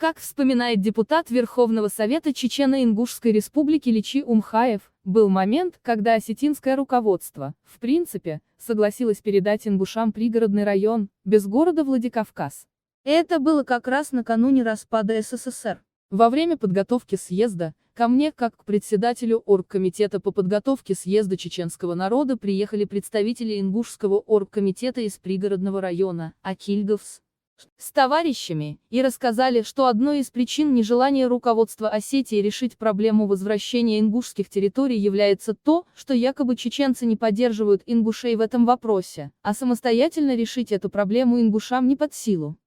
Как вспоминает депутат Верховного Совета Чечено-Ингушской Республики Личи Умхаев, был момент, когда осетинское руководство, в принципе, согласилось передать ингушам пригородный район, без города Владикавказ. Это было как раз накануне распада СССР. Во время подготовки съезда, ко мне, как к председателю оргкомитета по подготовке съезда чеченского народа, приехали представители ингушского оргкомитета из пригородного района, Акильговс, с товарищами, и рассказали, что одной из причин нежелания руководства Осетии решить проблему возвращения ингушских территорий является то, что якобы чеченцы не поддерживают ингушей в этом вопросе, а самостоятельно решить эту проблему ингушам не под силу.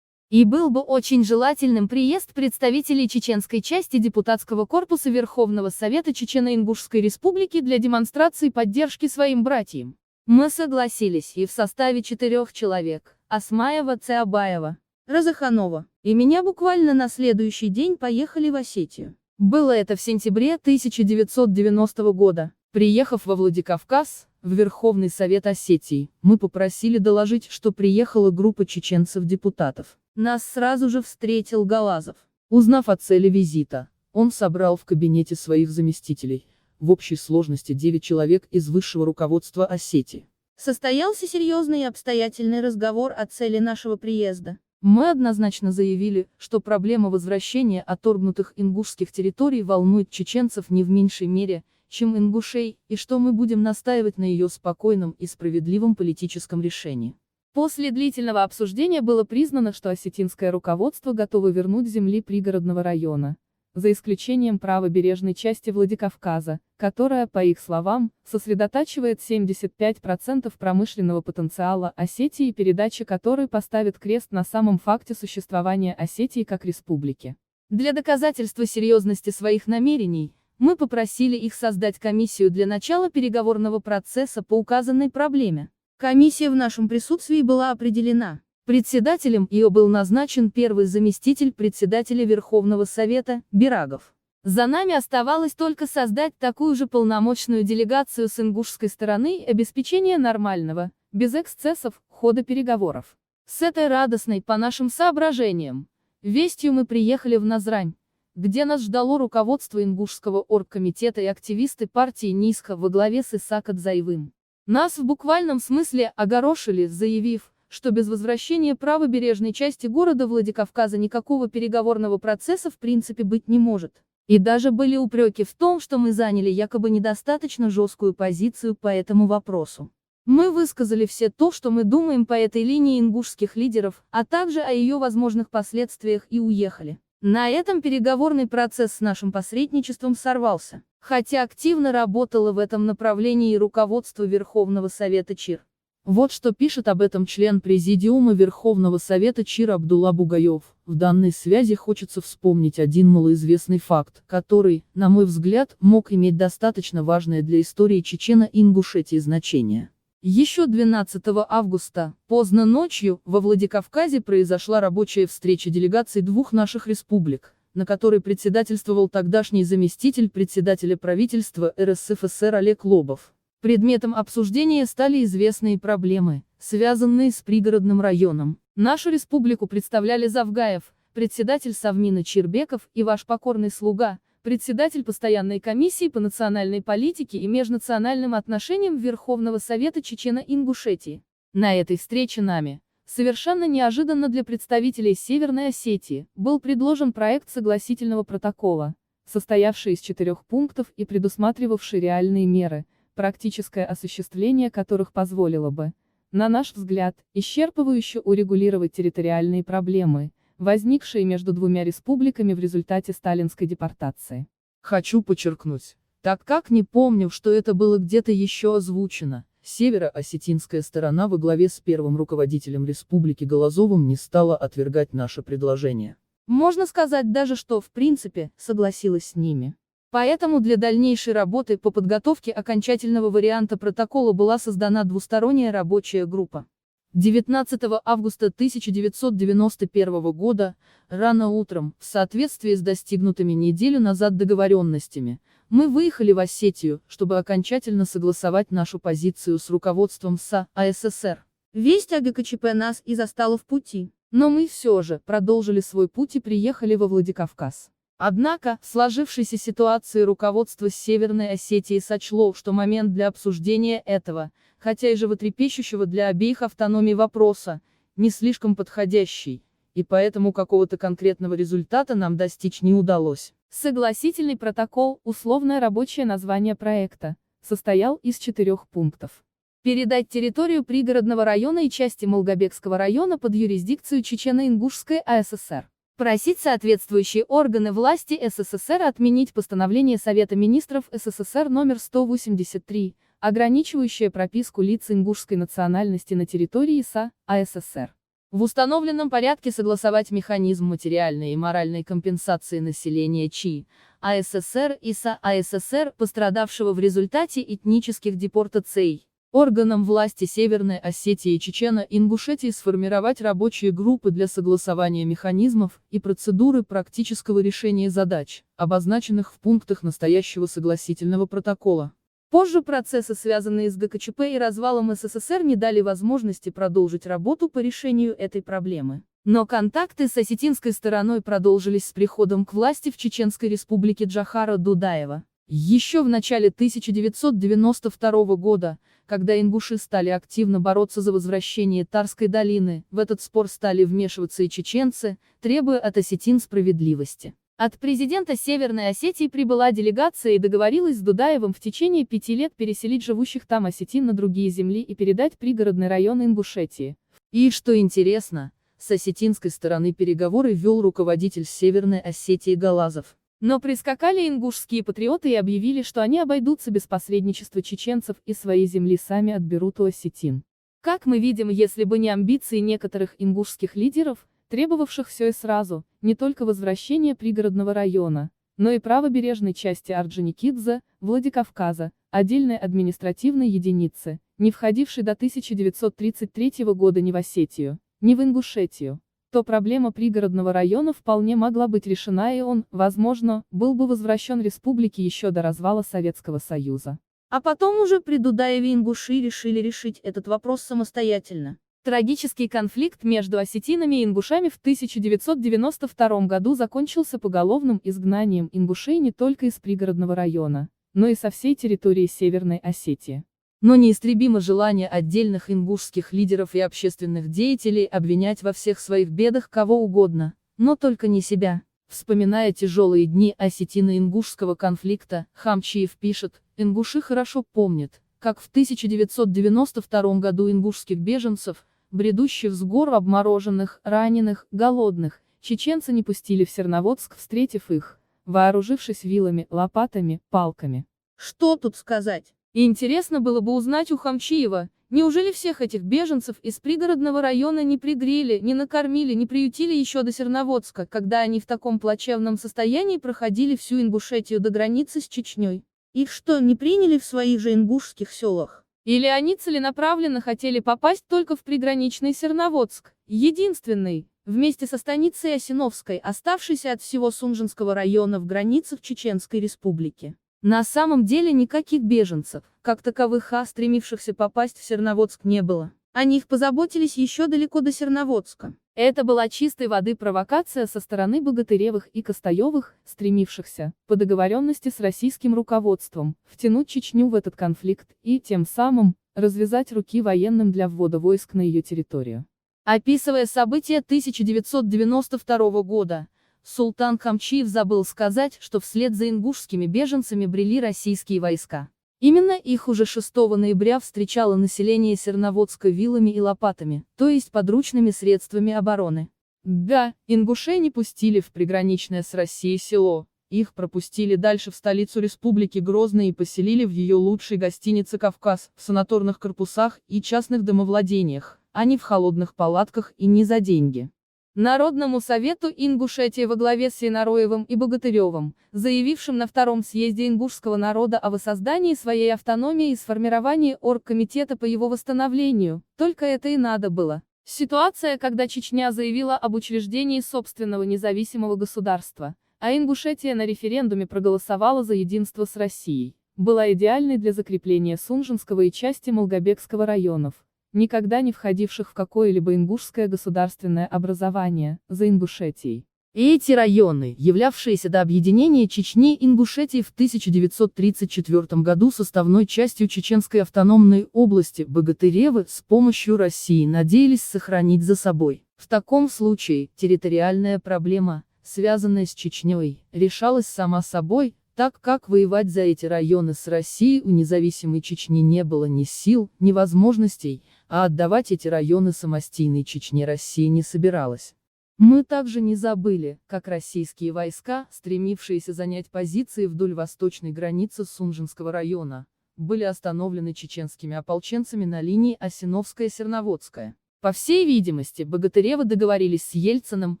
И был бы очень желательным приезд представителей чеченской части депутатского корпуса Верховного Совета Чечено-Ингушской Республики для демонстрации поддержки своим братьям. Мы согласились, и в составе 4 человек: Осмаева, Цеабаева, Разаханова и меня буквально на следующий день поехали в Осетию. Было это в сентябре 1990 года. Приехав во Владикавказ, в Верховный Совет Осетии, мы попросили доложить, что приехала группа чеченцев-депутатов. Нас сразу же встретил Галазов. Узнав о цели визита, он собрал в кабинете своих заместителей, в общей сложности 9 человек из высшего руководства Осетии. Состоялся серьезный и обстоятельный разговор о цели нашего приезда. Мы однозначно заявили, что проблема возвращения отторгнутых ингушских территорий волнует чеченцев не в меньшей мере, чем ингушей, и что мы будем настаивать на ее спокойном и справедливом политическом решении. После длительного обсуждения было признано, что осетинское руководство готово вернуть земли пригородного района, за исключением правобережной части Владикавказа, которая, по их словам, сосредотачивает 75% промышленного потенциала Осетии и передача которой поставит крест на самом факте существования Осетии как республики. Для доказательства серьезности своих намерений, мы попросили их создать комиссию для начала переговорного процесса по указанной проблеме. Комиссия в нашем присутствии была определена. Председателем ее был назначен первый заместитель председателя Верховного Совета, Бирагов. За нами оставалось только создать такую же полномочную делегацию с ингушской стороны и обеспечение нормального, без эксцессов, хода переговоров. С этой радостной, по нашим соображениям, вестью мы приехали в Назрань, где нас ждало руководство ингушского оргкомитета и активисты партии Нисха во главе с Исаак Дзаевым. Нас в буквальном смысле огорошили, заявив, что без возвращения правобережной части города Владикавказа никакого переговорного процесса в принципе быть не может. И даже были упреки в том, что мы заняли якобы недостаточно жесткую позицию по этому вопросу. Мы высказали все то, что мы думаем по этой линии ингушских лидеров, а также о ее возможных последствиях, и уехали. На этом переговорный процесс с нашим посредничеством сорвался, хотя активно работало в этом направлении и руководство Верховного Совета ЧИР. Вот что пишет об этом член Президиума Верховного Совета ЧИР Абдулла Бугаев. В данной связи хочется вспомнить один малоизвестный факт, который, на мой взгляд, мог иметь достаточно важное для истории Чечено-Ингушетии значение. Еще 12 августа, поздно ночью, во Владикавказе произошла рабочая встреча делегаций двух наших республик, на которой председательствовал тогдашний заместитель председателя правительства РСФСР Олег Лобов. Предметом обсуждения стали известные проблемы, связанные с пригородным районом. Нашу республику представляли Завгаев, председатель Совмина Чирбеков, и ваш покорный слуга, председатель постоянной комиссии по национальной политике и межнациональным отношениям Верховного Совета Чечено-Ингушетии. На этой встрече нами, совершенно неожиданно для представителей Северной Осетии, был предложен проект согласительного протокола, состоявший из 4 пунктов и предусматривавший реальные меры, практическое осуществление которых позволило бы, на наш взгляд, исчерпывающе урегулировать территориальные проблемы, возникшие между двумя республиками в результате сталинской депортации. Хочу подчеркнуть, так как не помню, что это было где-то еще озвучено, северо-осетинская сторона во главе с первым руководителем республики Галазовым не стала отвергать наше предложение. Можно сказать даже, что, в принципе, согласилась с ними. Поэтому для дальнейшей работы по подготовке окончательного варианта протокола была создана двусторонняя рабочая группа. 19 августа 1991 года, рано утром, в соответствии с достигнутыми неделю назад договоренностями, мы выехали в Осетию, чтобы окончательно согласовать нашу позицию с руководством СА АССР. Весть о ГКЧП нас и застала в пути. Но мы все же продолжили свой путь и приехали во Владикавказ. Однако, в сложившейся ситуации руководство Северной Осетии сочло, что момент для обсуждения этого, хотя и животрепещущего для обеих автономий вопроса, не слишком подходящий, и поэтому какого-то конкретного результата нам достичь не удалось. Согласительный протокол, условное рабочее название проекта, состоял из 4 пунктов. Передать территорию пригородного района и части Молгобекского района под юрисдикцию Чечено-Ингушской АССР. Просить соответствующие органы власти СССР отменить постановление Совета министров СССР номер 183, ограничивающее прописку лиц ингушской национальности на территории ИСА, АССР. В установленном порядке согласовать механизм материальной и моральной компенсации населения ЧИ, АССР, ИСА, АССР, пострадавшего в результате этнических депортаций. Органам власти Северной Осетии и Чечено-Ингушетии сформировать рабочие группы для согласования механизмов и процедуры практического решения задач, обозначенных в пунктах настоящего согласительного протокола. Позже процессы, связанные с ГКЧП и развалом СССР, не дали возможности продолжить работу по решению этой проблемы. Но контакты с осетинской стороной продолжились с приходом к власти в Чеченской республике Джохара Дудаева. Еще в начале 1992 года, когда ингуши стали активно бороться за возвращение Тарской долины, в этот спор стали вмешиваться и чеченцы, требуя от осетин справедливости. От президента Северной Осетии прибыла делегация и договорилась с Дудаевым в течение 5 лет переселить живущих там осетин на другие земли и передать пригородный район Ингушетии. И, что интересно, с осетинской стороны переговоры вел руководитель Северной Осетии Галазов. Но прискакали ингушские патриоты и объявили, что они обойдутся без посредничества чеченцев и свои земли сами отберут у осетин. Как мы видим, если бы не амбиции некоторых ингушских лидеров, требовавших все и сразу, не только возвращение пригородного района, но и правобережной части Орджоникидзе, Владикавказа, отдельной административной единицы, не входившей до 1933 года ни в Осетию, ни в Ингушетию, то проблема пригородного района вполне могла быть решена и он, возможно, был бы возвращен республике еще до развала Советского Союза. А потом уже при Дудаеве ингуши решили решить этот вопрос самостоятельно. Трагический конфликт между осетинами и ингушами в 1992 году закончился поголовным изгнанием ингушей не только из пригородного района, но и со всей территории Северной Осетии. Но неистребимо желание отдельных ингушских лидеров и общественных деятелей обвинять во всех своих бедах кого угодно, но только не себя. Вспоминая тяжелые дни осетино-ингушского конфликта, Хамчиев пишет, ингуши хорошо помнят, как в 1992 году ингушских беженцев, бредущих с гор обмороженных, раненых, голодных, чеченцы не пустили в Серноводск, встретив их, вооружившись вилами, лопатами, палками. Что тут сказать? И интересно было бы узнать у Хамчиева, неужели всех этих беженцев из пригородного района не пригрели, не накормили, не приютили еще до Серноводска, когда они в таком плачевном состоянии проходили всю Ингушетию до границы с Чечней? Их что, не приняли в своих же ингушских селах? Или они целенаправленно хотели попасть только в приграничный Серноводск, единственный, вместе со станицей Осиновской, оставшейся от всего Сунжинского района в границах Чеченской республики? На самом деле никаких беженцев, как таковых, стремившихся попасть в Серноводск, не было. О них позаботились еще далеко до Серноводска. Это была чистой воды провокация со стороны Богатыревых и Костаевых, стремившихся, по договоренности с российским руководством, втянуть Чечню в этот конфликт и, тем самым, развязать руки военным для ввода войск на ее территорию. Описывая события 1992 года, Султан Хамчиев забыл сказать, что вслед за ингушскими беженцами брели российские войска. Именно их уже 6 ноября встречало население Серноводска вилами и лопатами, то есть подручными средствами обороны. Да, ингушей не пустили в приграничное с Россией село, их пропустили дальше в столицу республики Грозно и поселили в ее лучшей гостинице «Кавказ», в санаторных корпусах и частных домовладениях, а не в холодных палатках и не за деньги. Народному совету Ингушетии во главе с Янароевым и Богатыревым, заявившим на Втором съезде ингушского народа о воссоздании своей автономии и сформировании оргкомитета по его восстановлению, только это и надо было. Ситуация, когда Чечня заявила об учреждении собственного независимого государства, а Ингушетия на референдуме проголосовала за единство с Россией, была идеальной для закрепления Сунжинского и части Молгобекского районов, никогда не входивших в какое-либо ингушское государственное образование, за Ингушетией. И эти районы, являвшиеся до объединения Чечни и Ингушетии в 1934 году составной частью Чеченской автономной области, Богатыревы с помощью России надеялись сохранить за собой. В таком случае, территориальная проблема, связанная с Чечней, решалась сама собой, так как воевать за эти районы с Россией у независимой Чечни не было ни сил, ни возможностей, а отдавать эти районы самостийной Чечне Россия не собиралась. Мы также не забыли, как российские войска, стремившиеся занять позиции вдоль восточной границы Сунжинского района, были остановлены чеченскими ополченцами на линии Осиновская-Серноводская. По всей видимости, Богатыревы договорились с Ельциным,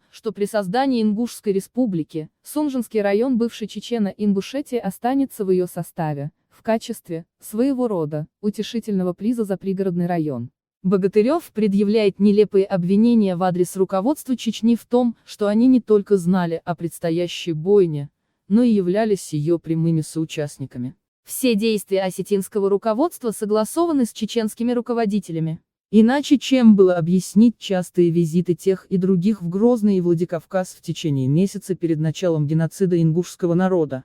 что при создании Ингушской республики, Сунжинский район бывшей Чечено-Ингушетии останется в ее составе, в качестве, своего рода, утешительного приза за пригородный район. Богатырев предъявляет нелепые обвинения в адрес руководства Чечни в том, что они не только знали о предстоящей бойне, но и являлись ее прямыми соучастниками. Все действия осетинского руководства согласованы с чеченскими руководителями. Иначе чем было объяснить частые визиты тех и других в Грозный и Владикавказ в течение месяца перед началом геноцида ингушского народа?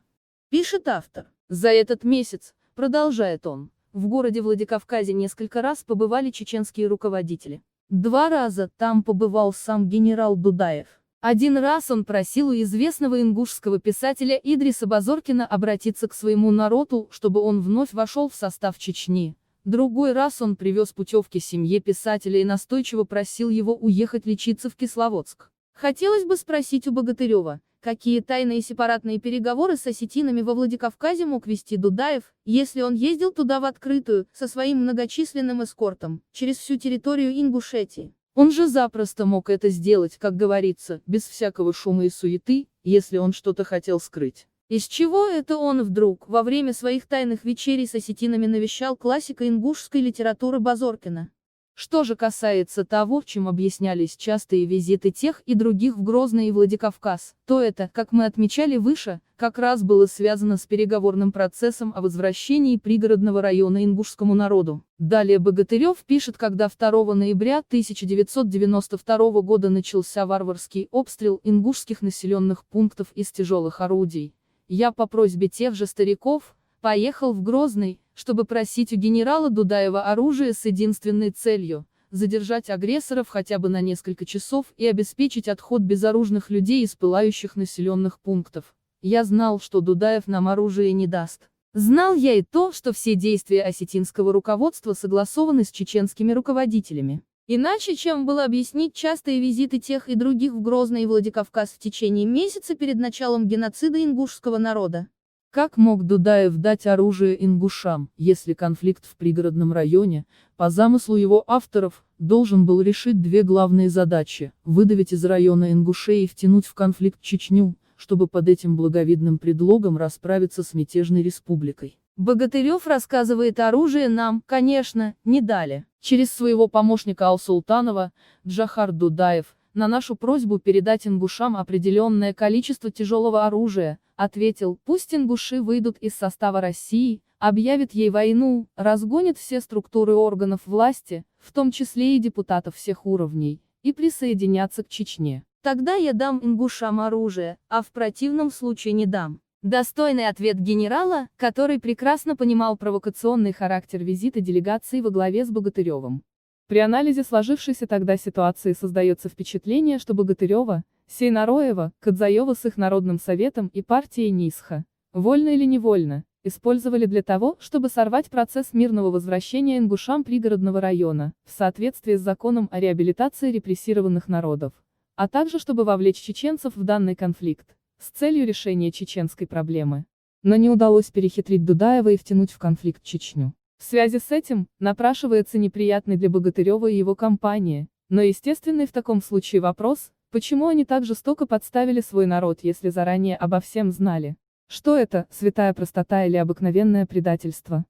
Пишет автор. За этот месяц, продолжает он, в городе Владикавказе несколько раз побывали чеченские руководители. 2 раза там побывал сам генерал Дудаев. 1 раз он просил у известного ингушского писателя Идриса Базоркина обратиться к своему народу, чтобы он вновь вошел в состав Чечни. 2 раз он привез путевки семье писателя и настойчиво просил его уехать лечиться в Кисловодск. Хотелось бы спросить у Богатырева, какие тайные сепаратные переговоры с осетинами во Владикавказе мог вести Дудаев, если он ездил туда в открытую, со своим многочисленным эскортом, через всю территорию Ингушетии. Он же запросто мог это сделать, как говорится, без всякого шума и суеты, если он что-то хотел скрыть. Из чего это он вдруг, во время своих тайных вечерей с осетинами навещал классика ингушской литературы Базоркина? Что же касается того, чем объяснялись частые визиты тех и других в Грозный и Владикавказ, то это, как мы отмечали выше, как раз было связано с переговорным процессом о возвращении пригородного района ингушскому народу. Далее Богатырев пишет, когда 2 ноября 1992 года начался варварский обстрел ингушских населенных пунктов из тяжелых орудий. Я по просьбе тех же стариков, поехал в Грозный, чтобы просить у генерала Дудаева оружие с единственной целью – задержать агрессоров хотя бы на несколько часов и обеспечить отход безоружных людей из пылающих населенных пунктов. Я знал, что Дудаев нам оружие не даст. Знал я и то, что все действия осетинского руководства согласованы с чеченскими руководителями. Иначе чем было объяснить частые визиты тех и других в Грозный и Владикавказ в течение месяца перед началом геноцида ингушского народа? Как мог Дудаев дать оружие ингушам, если конфликт в пригородном районе, по замыслу его авторов, должен был решить 2 главные задачи – выдавить из района ингушей и втянуть в конфликт Чечню, чтобы под этим благовидным предлогом расправиться с мятежной республикой. Богатырев рассказывает, оружие нам, конечно, не дали. Через своего помощника Алсултанова, Джахар Дудаев, на нашу просьбу передать ингушам определенное количество тяжелого оружия, ответил: пусть ингуши выйдут из состава России, объявят ей войну, разгонят все структуры органов власти, в том числе и депутатов всех уровней, и присоединятся к Чечне. Тогда я дам ингушам оружие, а в противном случае не дам. Достойный ответ генерала, который прекрасно понимал провокационный характер визита делегации во главе с Богатыревым. При анализе сложившейся тогда ситуации создается впечатление, что Богатырева, Сейнароева, Кадзаева с их Народным советом и партией Нисха, вольно или невольно, использовали для того, чтобы сорвать процесс мирного возвращения ингушам пригородного района, в соответствии с законом о реабилитации репрессированных народов, а также чтобы вовлечь чеченцев в данный конфликт, с целью решения чеченской проблемы. Но не удалось перехитрить Дудаева и втянуть в конфликт Чечню. В связи с этим, напрашивается неприятный для Богатырева и его компании, но естественный в таком случае вопрос, почему они так жестоко подставили свой народ, если заранее обо всем знали. Что это, святая простота или обыкновенное предательство?